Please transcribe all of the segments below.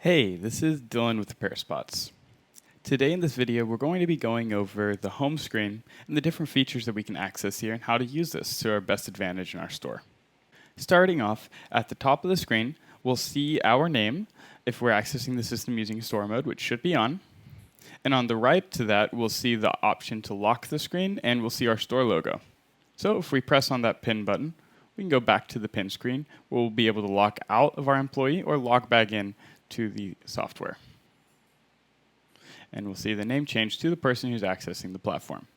Hey, this is Dylan with RepairSpots. Today in this video, we're going to be going over the home screen and the different features that we can access here and how to use this to our best advantage in our store. Starting off, at the top of the screen, we'll see our name if we're accessing the system using store mode, which should be on. And on the right to that, we'll see the option to lock the screen and we'll see our store logo. So if we press on that pin button, we can go back to the pin screen. We'll be able to log out of our employee or log back in to the software. And we'll see the name change to the person who's accessing the platform.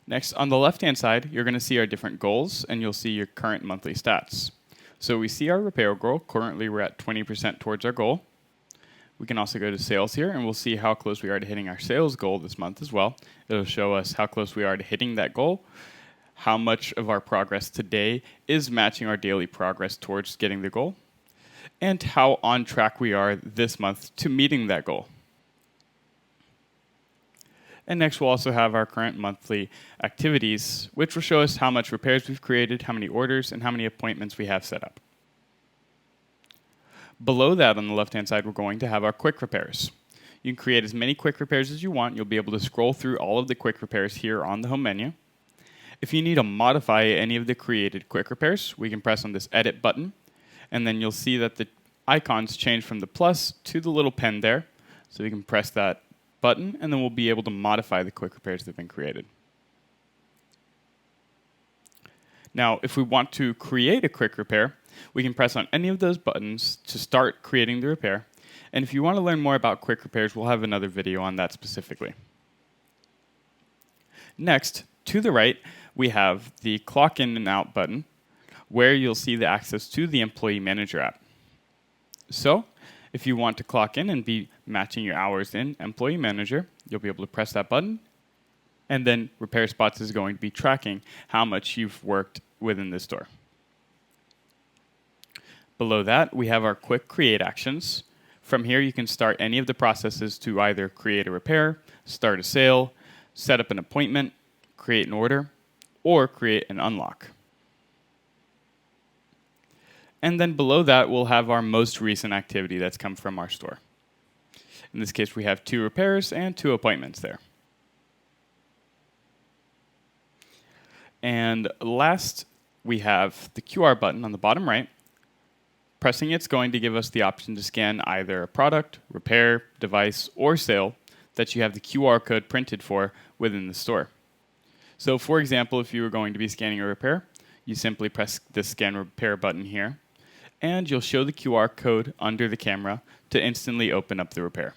Next, on the left-hand side, you're going to see our different goals, and you'll see your current monthly stats. So we see our repair goal. Currently, we're at 20% towards our goal. We can also go to sales here, and we'll see how close we are to hitting our sales goal this month as well. It'll show us how close we are to hitting that goal, how much of our progress today is matching our daily progress towards getting the goal, and how on track we are this month to meeting that goal. And next, we'll also have our current monthly activities, which will show us how much repairs we've created, how many orders, and how many appointments we have set up. Below that, on the left-hand side, we're going to have our quick repairs. You can create as many quick repairs as you want. You'll be able to scroll through all of the quick repairs here on the home menu. If you need to modify any of the created quick repairs, we can press on this edit button, and then you'll see that the icons change from the plus to the little pen there. So we can press that button, and then we'll be able to modify the quick repairs that have been created. Now, if we want to create a quick repair, we can press on any of those buttons to start creating the repair. And if you want to learn more about quick repairs, we'll have another video on that specifically. Next, to the right, we have the clock in and out button, where you'll see the access to the Employee Manager app. So, if you want to clock in and be matching your hours in Employee Manager, you'll be able to press that button, and then RepairSpots is going to be tracking how much you've worked within the store. Below that, we have our quick create actions. From here, you can start any of the processes to either create a repair, start a sale, set up an appointment, create an order, or create an unlock. And then below that, we'll have our most recent activity that's come from our store. In this case, we have 2 repairs and 2 appointments there. And last, we have the QR button on the bottom right. Pressing it's going to give us the option to scan either a product, repair, device, or sale that you have the QR code printed for within the store. So for example, if you were going to be scanning a repair, you simply press the scan repair button here, and you'll show the QR code under the camera to instantly open up the repair.